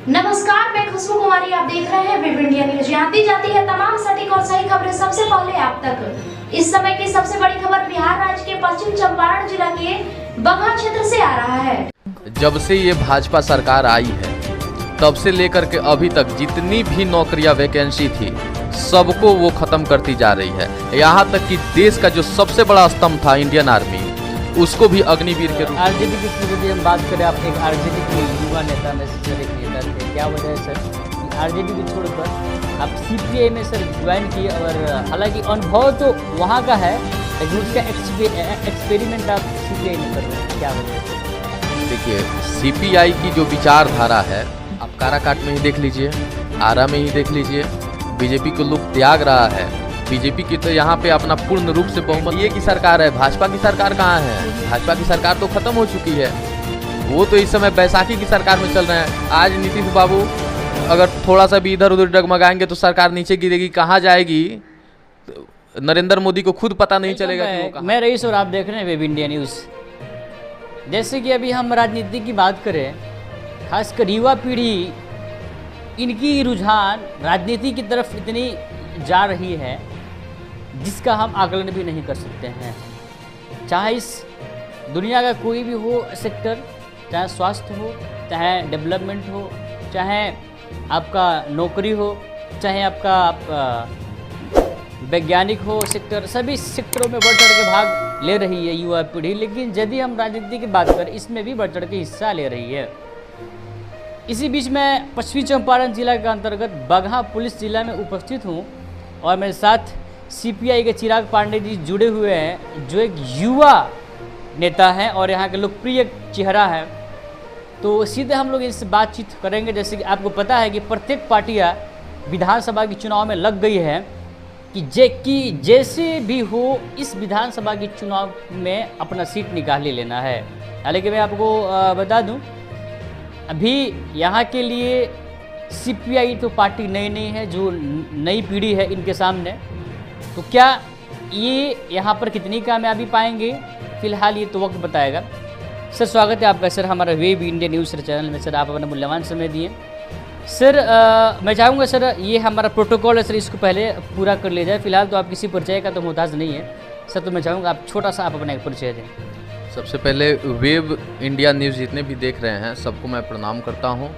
नमस्कार, मैं खुशबू कुमारी। आप देख रहे हैं वेब इंडिया न्यूज। यहाँ दी जाती है तमाम सटीक और सही खबरें सबसे पहले आप तक। इस समय की सबसे बड़ी खबर बिहार राज्य के पश्चिम चंपारण जिला के बगहा क्षेत्र से आ रहा है। जब से ये भाजपा सरकार आई है तब से लेकर के अभी तक जितनी भी नौकरियां वैकेंसी थी सबको वो खत्म करती जा रही है। यहाँ तक कि देश का जो सबसे बड़ा स्तंभ था इंडियन आर्मी, उसको भी अग्निवीर के रूप। आरजेडी की यदि हम बात करें, आप एक आरजेडी के युवा नेता में से सर एक नेता थे, क्या वजह है सर कि आरजेडी को छोड़कर आप सीपीआई में सर ज्वाइन किए? और हालांकि अनुभव तो वहाँ का है लेकिन उसका एक्सपेरिमेंट आप सीपीआई में कर रहे हैं, क्या वजह है? देखिए, सीपीआई की जो विचारधारा है आप काराकाट में ही देख लीजिए, आरा में ही देख लीजिए, बीजेपी को लोग त्याग रहा है। बीजेपी की तो यहाँ पे अपना पूर्ण रूप से बहुमत ये की सरकार है। भाजपा की सरकार कहाँ है? भाजपा की सरकार तो खत्म हो चुकी है। वो तो इस समय बैसाखी की सरकार में चल रहे हैं। आज नीतीश बाबू अगर थोड़ा सा भी इधर उधर डगमगाएंगे तो सरकार नीचे गिरेगी, कहाँ जाएगी नरेंद्र मोदी को खुद पता नहीं चलेगा कि वो कहाँ। मैं रईस और आप देख रहे हैं वेब इंडिया न्यूज़। जैसे कि अभी हम राजनीति की बात करें, खासकर युवा पीढ़ी, इनकी रुझान राजनीति की तरफ इतनी जा रही है जिसका हम आकलन भी नहीं कर सकते हैं। चाहे इस दुनिया का कोई भी हो सेक्टर, चाहे स्वास्थ्य हो, चाहे डेवलपमेंट हो, चाहे आपका नौकरी हो, चाहे आपका वैज्ञानिक हो सेक्टर, सभी सेक्टरों में बढ़ चढ़ के भाग ले रही है युवा पीढ़ी। लेकिन यदि हम राजनीति की बात करें, इसमें भी बढ़ चढ़ के हिस्सा ले रही है। इसी बीच में पश्चिमी चंपारण जिला के अंतर्गत बगहा पुलिस जिला में उपस्थित हूँ और मेरे साथ सीपीआई के चिराग पांडे जी जुड़े हुए हैं, जो एक युवा नेता हैं और यहाँ के लोकप्रिय चेहरा है। तो सीधे हम लोग इससे बातचीत करेंगे। जैसे कि आपको पता है कि प्रत्येक पार्टियाँ विधानसभा के चुनाव में लग गई है कि जैसे भी हो इस विधानसभा के चुनाव में अपना सीट निकाल ही लेना है। हालांकि मैं आपको बता दूं, अभी यहाँ के लिए सीपीआई तो पार्टी नई नहीं है, जो नई पीढ़ी है इनके सामने। तो क्या ये यहाँ पर कितनी कामयाबी पाएंगे, फिलहाल ये तो वक्त बताएगा। सर स्वागत है आपका सर हमारा web India news sir channel में। सर आप अपना मूल्यवान समय दिए। सर मैं चाहूँगा सर ये हमारा प्रोटोकॉल है सर, इसको पहले पूरा कर लिया जाए। फिलहाल तो आप किसी परिचय का तो मोहताज नहीं है सर, तो मैं चाहूँगा आप छोटा सा आप अपना एक परिचय दें। सबसे पहले वेब इंडिया न्यूज़ जितने भी देख रहे हैं सबको मैं प्रणाम करता हूं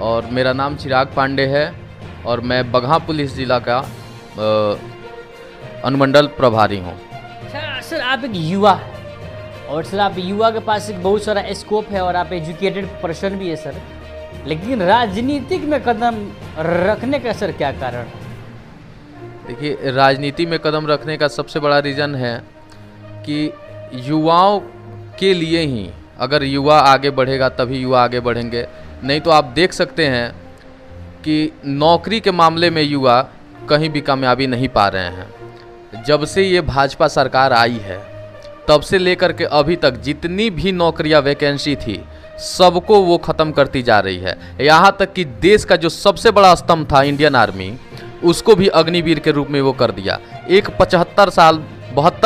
और मेरा नाम चिराग पांडे है और मैं बगहा पुलिस जिला का अनुमंडल प्रभारी हूं। अच्छा सर, आप एक युवा हैं और सर आप युवा के पास एक बहुत सारा स्कोप है और आप एजुकेटेड पर्सन भी है सर, लेकिन राजनीतिक में कदम रखने का सर क्या कारण है? देखिए, राजनीति में कदम रखने का सबसे बड़ा रीज़न है कि युवाओं के लिए ही, अगर युवा आगे बढ़ेगा तभी युवा आगे बढ़ेंगे। नहीं तो आप देख सकते हैं कि नौकरी के मामले में युवा कहीं भी कामयाबी नहीं पा रहे हैं। जब से ये भाजपा सरकार आई है तब से लेकर के अभी तक जितनी भी नौकरियां वैकेंसी थी सबको वो ख़त्म करती जा रही है। यहाँ तक कि देश का जो सबसे बड़ा स्तंभ था इंडियन आर्मी, उसको भी अग्निवीर के रूप में वो कर दिया। एक 72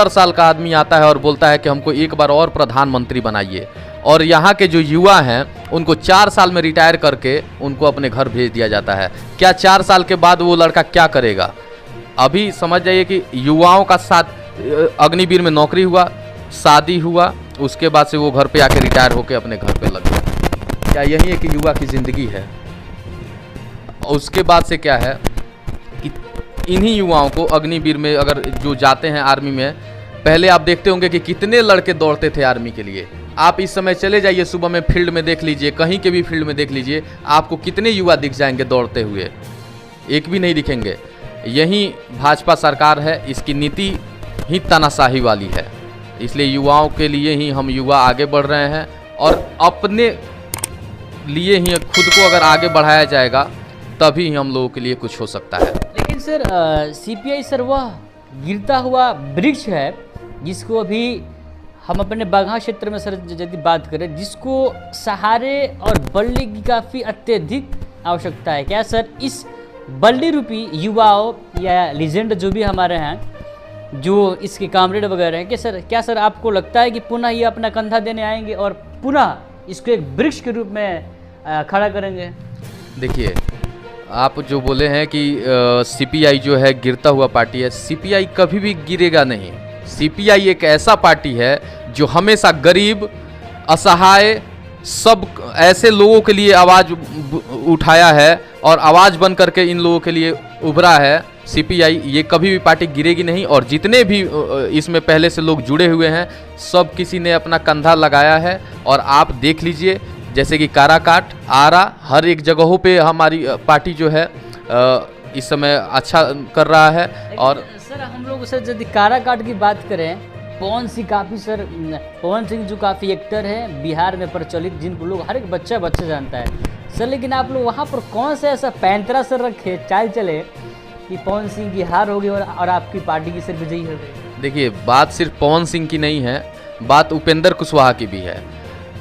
साल का आदमी आता है और बोलता है कि हमको एक बार और प्रधानमंत्री बनाइए, और यहाँ के जो युवा हैं उनको 4 साल में रिटायर करके उनको अपने घर भेज दिया जाता है। क्या 4 साल के बाद वो लड़का क्या करेगा? अभी समझ जाइए कि युवाओं का साथ अग्निवीर में नौकरी हुआ, शादी हुआ, उसके बाद से वो घर पे आके रिटायर होके अपने घर पे लग गया। क्या यही है कि युवा की ज़िंदगी है? उसके बाद से क्या है कि इन्हीं युवाओं को अग्निवीर में अगर जो जाते हैं आर्मी में, पहले आप देखते होंगे कि कितने लड़के दौड़ते थे आर्मी के लिए। आप इस समय चले जाइए सुबह में फील्ड में देख लीजिए, कहीं के भी फील्ड में देख लीजिए, आपको कितने युवा दिख जाएंगे दौड़ते हुए? एक भी नहीं दिखेंगे। यही भाजपा सरकार है, इसकी नीति ही तानाशाही वाली है। इसलिए युवाओं के लिए ही हम युवा आगे बढ़ रहे हैं और अपने लिए ही खुद को अगर आगे बढ़ाया जाएगा तभी हम लोगों के लिए कुछ हो सकता है। लेकिन सर सीपीआई सर वह गिरता हुआ वृक्ष है जिसको अभी हम अपने बगहा क्षेत्र में सर यदि बात करें, जिसको सहारे और बल्ली की काफ़ी अत्यधिक आवश्यकता है। क्या सर इस बल्ली रूपी युवाओं या लीजेंड जो भी हमारे हैं, जो इसके कामरेड वगैरह हैं, क्या सर आपको लगता है कि पुनः ये अपना कंधा देने आएंगे और पुनः इसको एक वृक्ष के रूप में खड़ा करेंगे? देखिए, आप जो बोले हैं कि सीपीआई जो है गिरता हुआ पार्टी है, सीपीआई कभी भी गिरेगा नहीं। सीपीआई एक ऐसा पार्टी है जो हमेशा गरीब, असहाय, सब ऐसे लोगों के लिए आवाज़ उठाया है और आवाज़ बन करके इन लोगों के लिए उभरा है। सीपीआई ये कभी भी पार्टी गिरेगी नहीं। और जितने भी इसमें पहले से लोग जुड़े हुए हैं, सब किसी ने अपना कंधा लगाया है। और आप देख लीजिए, जैसे कि काराकाट, आरा, हर एक जगहों पे हमारी पार्टी जो है इस समय अच्छा कर रहा है। और सर हम लोग सर यदि काराकाट की बात करें, पवन सिंह काफ़ी सर, पवन सिंह जो काफ़ी एक्टर है बिहार में प्रचलित, जिनको लोग हर एक बच्चा जानता है सर, लेकिन आप लोग वहाँ पर कौन सा ऐसा पैंतरा सर रखे चाल चले कि पवन सिंह की हार होगी और आपकी पार्टी की सर विजयी हो गई? देखिए, बात सिर्फ पवन सिंह की नहीं है, बात उपेंद्र कुशवाहा की भी है।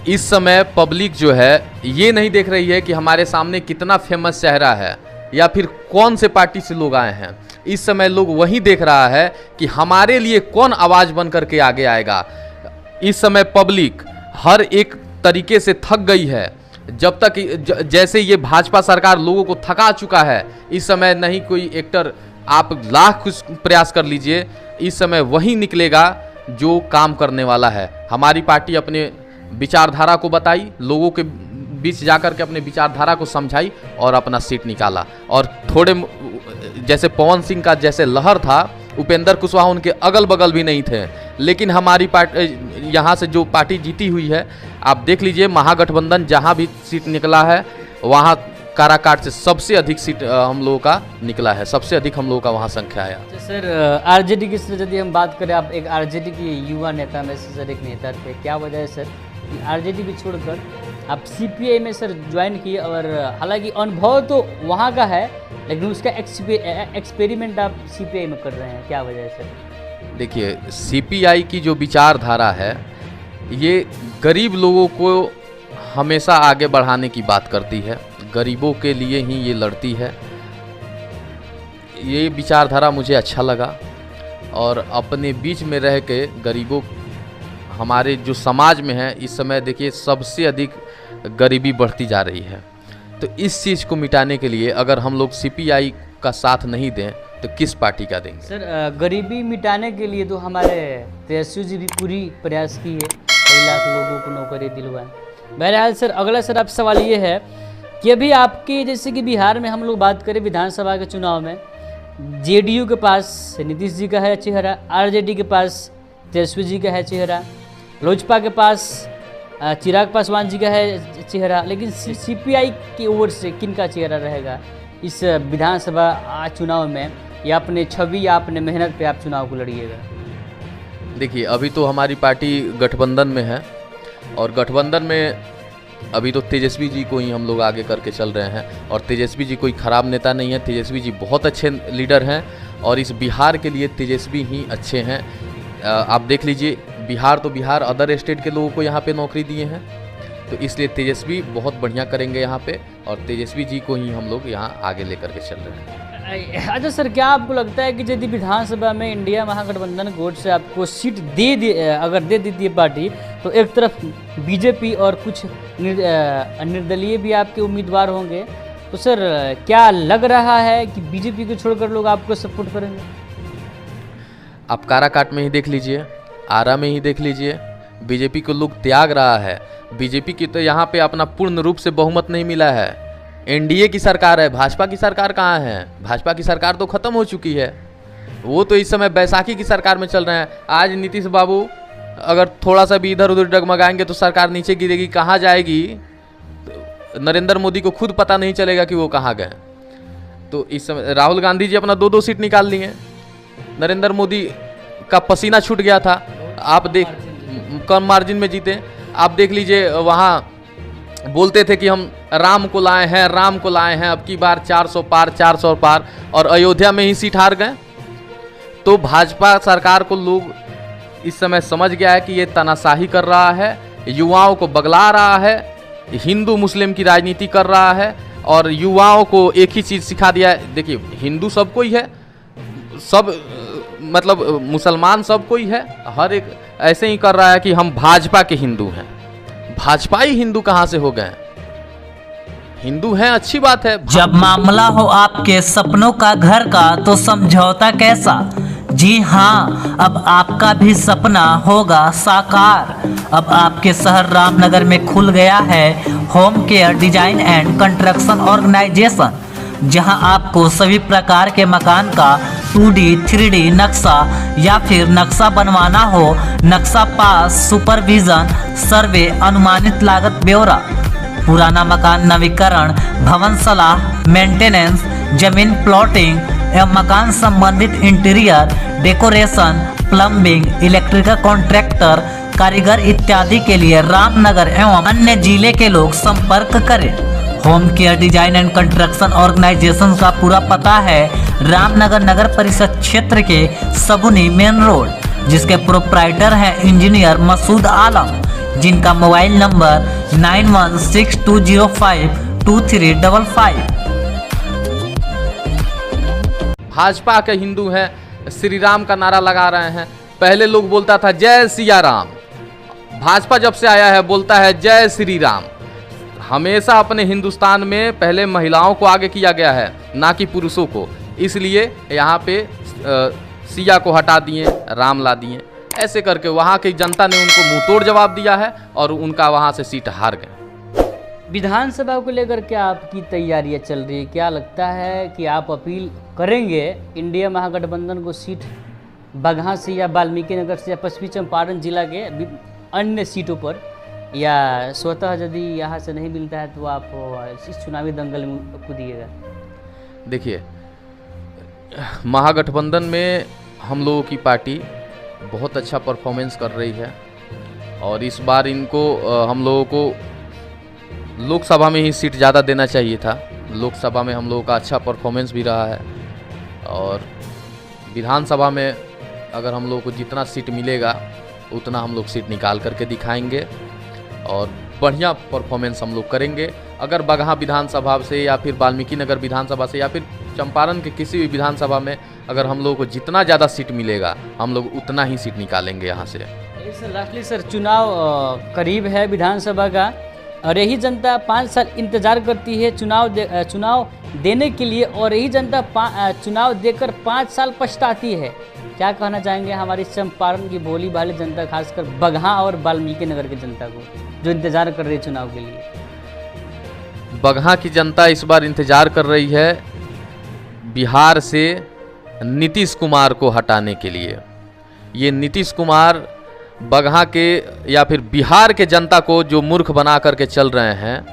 इस समय पब्लिक जो है ये नहीं देख रही है कि हमारे सामने कितना फेमस चेहरा है या फिर कौन से पार्टी से लोग आए हैं। इस समय लोग वही देख रहा है कि हमारे लिए कौन आवाज़ बन करके आगे आएगा। इस समय पब्लिक हर एक तरीके से थक गई है। जब तक जैसे ये भाजपा सरकार लोगों को थका चुका है, इस समय नहीं कोई एक्टर, आप लाख कुछ प्रयास कर लीजिए, इस समय वही निकलेगा जो काम करने वाला है। हमारी पार्टी अपने विचारधारा को बताई, लोगों के बीच जाकर के अपने विचारधारा को समझाई और अपना सीट निकाला। और थोड़े जैसे पवन सिंह का जैसे लहर था, उपेंद्र कुशवाहा उनके अगल बगल भी नहीं थे, लेकिन हमारी पार्टी यहाँ से जो पार्टी जीती हुई है, आप देख लीजिए, महागठबंधन जहाँ भी सीट निकला है वहाँ काराकाट से सबसे अधिक सीट हम लोगों का निकला है, सबसे अधिक हम लोगों का वहाँ संख्या है। तो सर आरजेडी की सर यदि हम बात करें, आप एक आरजेडी की युवा नेता में से सर एक नेता थे, क्या वजह है सर कि आरजेडी भी छोड़कर आप सीपीआई में सर ज्वाइन किए? और हालांकि अनुभव तो वहाँ का है, लेकिन उसका एक्सपेरिमेंट आप सीपीआई में कर रहे हैं, क्या वजह है सर? देखिए, सीपीआई की जो विचारधारा है ये गरीब लोगों को हमेशा आगे बढ़ाने की बात करती है, गरीबों के लिए ही ये लड़ती है। ये विचारधारा मुझे अच्छा लगा और अपने बीच में रह के गरीबों, हमारे जो समाज में है इस समय देखिए सबसे अधिक गरीबी बढ़ती जा रही है। तो इस चीज़ को मिटाने के लिए अगर हम लोग सीपीआई का साथ नहीं दें तो किस पार्टी का देंगे? सर गरीबी मिटाने के लिए तो हमारे तेजस्वी जी भी पूरी प्रयास की है, कई लाख लोगों को नौकरी दिलवाएं। बहरहाल सर अगला सर आप सवाल ये है कि अभी आपके जैसे कि बिहार में हम लोग बात करें विधानसभा के चुनाव में, जेडीयू के पास नीतीश जी का है चेहरा, आरजेडी के पास तेजस्वी जी का है चेहरा, लोजपा के पास चिराग पासवान जी का है चेहरा, लेकिन सीपीआई की ओर से किन का चेहरा रहेगा इस विधानसभा चुनाव में, या अपने छवि या अपने मेहनत पे आप चुनाव को लड़िएगा? देखिए, अभी तो हमारी पार्टी गठबंधन में है और गठबंधन में अभी तो तेजस्वी जी को ही हम लोग आगे करके चल रहे हैं। और तेजस्वी जी कोई ख़राब नेता नहीं है, तेजस्वी जी बहुत अच्छे लीडर हैं और इस बिहार के लिए तेजस्वी ही अच्छे हैं। आप देख लीजिए, बिहार तो बिहार, अदर स्टेट के लोगों को यहाँ पे नौकरी दिए हैं, तो इसलिए तेजस्वी बहुत बढ़िया करेंगे यहाँ पे और तेजस्वी जी को ही हम लोग यहाँ आगे लेकर के चल रहे हैं। अच्छा सर, क्या आपको लगता है कि यदि विधानसभा में इंडिया महागठबंधन गुट से आपको सीट अगर दे देती है पार्टी, तो एक तरफ बीजेपी और कुछ निर्दलीय भी आपके उम्मीदवार होंगे, तो सर क्या लग रहा है कि बीजेपी को छोड़कर लोग आपको सपोर्ट करेंगे? आप काराकाट में ही देख लीजिए, आरा में ही देख लीजिए, बीजेपी को लोग त्याग रहा है। बीजेपी की तो यहाँ पे अपना पूर्ण रूप से बहुमत नहीं मिला है। एनडीए की सरकार है, भाजपा की सरकार कहाँ है? भाजपा की सरकार तो खत्म हो चुकी है, वो तो इस समय बैसाखी की सरकार में चल रहे हैं। आज नीतीश बाबू अगर थोड़ा सा भी इधर उधर डगमगाएंगे तो सरकार नीचे गिरेगी, कहाँ जाएगी नरेंद्र मोदी को खुद पता नहीं चलेगा कि वो कहाँ गए। तो इस समय राहुल गांधी जी अपना 2-2 सीट निकाल लिए, नरेंद्र मोदी का पसीना छूट गया था, आप देख कम मार्जिन में जीते। आप देख लीजिए, वहाँ बोलते थे कि हम राम को लाए हैं, राम को लाए हैं, अब की बार 400 पार 400 पार, और अयोध्या में ही सीट हार गए। तो भाजपा सरकार को लोग इस समय समझ गया है कि ये तानाशाही कर रहा है, युवाओं को बगला रहा है, हिंदू मुस्लिम की राजनीति कर रहा है और युवाओं को एक ही चीज़ सिखा दिया है। देखिए, हिंदू सब कोई है, सब मतलब मुसलमान सब कोई है, हर एक ऐसे ही कर रहा है कि हम भाजपा के हिंदू हैं। भाजपा ही हिंदू कहाँ से हो गए? हिंदू हैं, अच्छी बात है। जब मामला हो आपके सपनों का घर का तो समझौता कैसा। जी हाँ, अब आपका भी सपना होगा साकार। अब आपके शहर रामनगर में खुल गया है home care design and construction organisation, जहां आपको सभी प्रकार के मकान का 2D 3D नक्शा या फिर नक्शा बनवाना हो, नक्शा पास, सुपरविजन, सर्वे, अनुमानित लागत ब्यौरा, पुराना मकान नवीकरण, भवन सलाह, मेंटेनेंस, जमीन प्लॉटिंग एवं मकान संबंधित interior decoration, plumbing, electrical contractor, कारीगर इत्यादि के लिए रामनगर एवं अन्य जिले के लोग संपर्क करें। Home care design and construction organisation का पूरा पता है रामनगर नगर परिषद क्षेत्र के सगुनी मेन रोड, जिसके प्रोप्राइटर हैं इंजीनियर मसूद आलम, जिनका मोबाइल नंबर 9162052355। भाजपा के हिंदू हैं, श्री राम का नारा लगा रहे हैं। पहले लोग बोलता था जय सिया राम, भाजपा जब से आया है बोलता है जय श्री राम। हमेशा अपने हिंदुस्तान में पहले महिलाओं को आगे किया गया है, ना कि पुरुषों को, इसलिए यहाँ पे सिया को हटा दिए, राम ला दिए। ऐसे करके वहाँ की जनता ने उनको मुंह तोड़ जवाब दिया है और उनका वहाँ से सीट हार गए। विधानसभा को लेकर क्या आपकी तैयारियां चल रही है? क्या लगता है कि आप अपील करेंगे इंडिया महागठबंधन को सीट बगहा से या वाल्मीकि नगर से या पश्चिमी चंपारण जिला के अन्य सीटों पर, या स्वतः यदि यहाँ से नहीं मिलता है तो आप इस चुनावी दंगल में कूदिएगा? देखिए, महागठबंधन में हम लोगों की पार्टी बहुत अच्छा परफॉर्मेंस कर रही है और इस बार इनको हम लोगों को लोकसभा में ही सीट ज़्यादा देना चाहिए था। लोकसभा में हम लोगों का अच्छा परफॉर्मेंस भी रहा है और विधानसभा में अगर हम लोगों को जितना सीट मिलेगा उतना हम लोग सीट निकाल करके दिखाएंगे और बढ़िया परफॉर्मेंस हम लोग करेंगे। अगर बगहा विधानसभा से या फिर वाल्मीकि नगर विधानसभा से या फिर चंपारण के किसी भी विधानसभा में अगर हम लोगों को जितना ज़्यादा सीट मिलेगा हम लोग उतना ही सीट निकालेंगे यहाँ से। सर लास्टली सर, चुनाव करीब है विधानसभा का और यही जनता 5 साल इंतजार करती है चुनाव देने के लिए और यही जनता चुनाव देकर 5 साल पछताती है। क्या कहना चाहेंगे हमारी चंपारण की भोली भाली जनता, खासकर बगहा और वाल्मीकि नगर की जनता को जो इंतजार कर रही है चुनाव के लिए? बगहा की जनता इस बार इंतजार कर रही है बिहार से नीतीश कुमार को हटाने के लिए। ये नीतीश कुमार बगहा के या फिर बिहार के जनता को जो मूर्ख बना करके चल रहे हैं,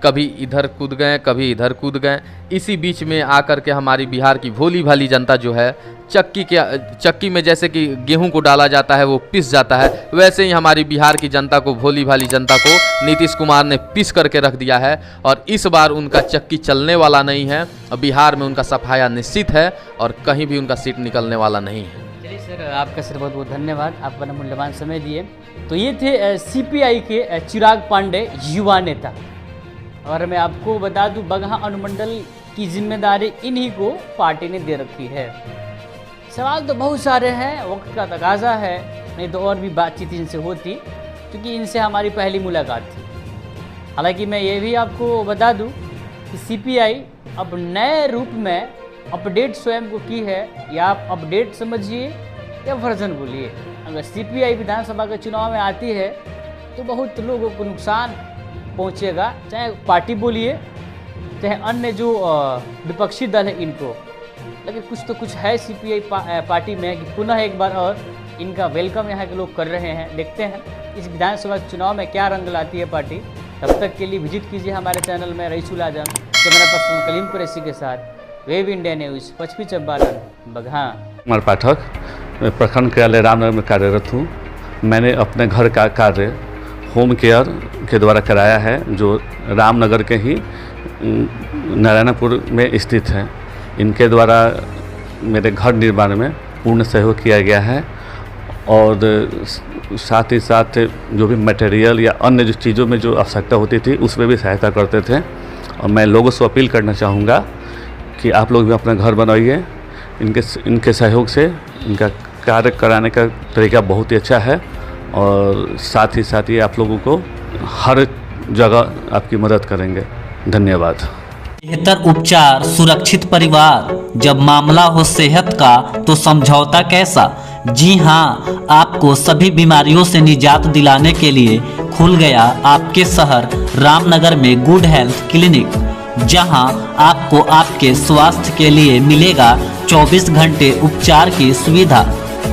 कभी इधर कूद गए कभी इधर कूद गए। इसी बीच में आकर के हमारी बिहार की भोली भाली जनता जो है चक्की में जैसे कि गेहूं को डाला जाता है वो पिस जाता है, वैसे ही हमारी बिहार की जनता को, भोली भाली जनता को नीतीश कुमार ने पिस करके रख दिया है और इस बार उनका चक्की चलने वाला नहीं है। बिहार में उनका सफाया निश्चित है और कहीं भी उनका सीट निकलने वाला नहीं है। चलिए सर, आपका सर बहुत बहुत धन्यवाद, आप अपना मूल्यवान समय दिए। तो ये थे CPI के चिराग पांडे, युवा नेता। और मैं आपको बता दूं, बगहा अनुमंडल की जिम्मेदारी इन्हीं को पार्टी ने दे रखी है। सवाल तो बहुत सारे हैं, वक्त का तकाजा है, नहीं तो और भी बातचीत इनसे होती, क्योंकि इनसे हमारी पहली मुलाकात थी। हालांकि मैं ये भी आपको बता दूं कि CPI अब नए रूप में अपडेट स्वयं को की है, या आप अपडेट समझिए या वर्जन बोलिए। अगर CPI विधानसभा के चुनाव में आती है तो बहुत लोगों को नुकसान पहुंचेगा, चाहे पार्टी बोलिए चाहे अन्य जो विपक्षी दल है इनको। लेकिन कुछ तो कुछ है CPI पार्टी में कि पुनः एक बार और इनका वेलकम यहाँ के लोग कर रहे हैं। देखते हैं इस विधानसभा चुनाव में क्या रंग लाती है पार्टी। तब तक के लिए विजिट कीजिए हमारे चैनल में। रईसुल आजम, कैमरा पर्सन कलीम कुरैशी के साथ, वेब इंडिया न्यूज़, पश्चिमी चंपारण, बगहा। कुमार पाठक, मैं प्रखंड कार्यालय रामनगर में कार्यरत हूँ। मैंने अपने घर का कार्य होम केयर के द्वारा कराया है, जो रामनगर के ही नारायणपुर में स्थित है। इनके द्वारा मेरे घर निर्माण में पूर्ण सहयोग किया गया है और साथ ही साथ जो भी मटेरियल या अन्य जो चीज़ों में जो आवश्यकता होती थी उसमें भी सहायता करते थे। और मैं लोगों से अपील करना चाहूँगा कि आप लोग भी अपना घर बनाइए। इनके सहयोग से इनका कार्य कराने का तरीका बहुत ही अच्छा है और साथ ही साथ ये आप लोगों को हर जगह आपकी मदद करेंगे। धन्यवाद। बेहतर उपचार, सुरक्षित परिवार। जब मामला हो सेहत का तो समझौता कैसा। जी हाँ, आपको सभी बीमारियों से निजात दिलाने के लिए खुल गया आपके शहर रामनगर में गुड हेल्थ क्लिनिक, जहां आपको आपके स्वास्थ्य के लिए मिलेगा 24 घंटे उपचार की सुविधा,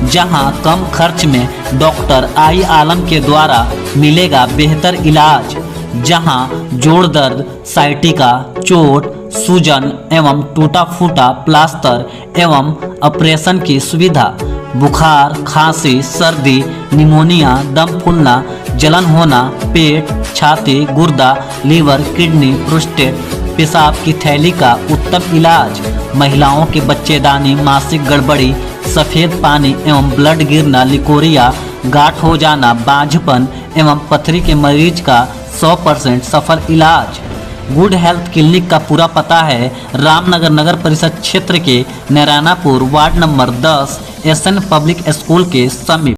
जहां कम खर्च में डॉक्टर आई आलम के द्वारा मिलेगा बेहतर इलाज, जहां जोड़ दर्द, साइटिका, चोट, सूजन एवं टूटा फूटा प्लास्टर एवं ऑपरेशन की सुविधा, बुखार, खांसी, सर्दी, निमोनिया, दम फूलना, जलन होना, पेट, छाती, गुर्दा, लीवर, किडनी, प्रोस्टेट, पेशाब की थैली का उत्तम इलाज, महिलाओं के बच्चेदानी, मासिक गड़बड़ी, सफ़ेद पानी एवं ब्लड गिरना, लिकोरिया, गांठ हो जाना, बांझपन एवं पथरी के मरीज का 100% सफल इलाज। गुड हेल्थ क्लिनिक का पूरा पता है रामनगर नगर परिषद क्षेत्र के Narayanpur ward number 10 SN public school के समीप।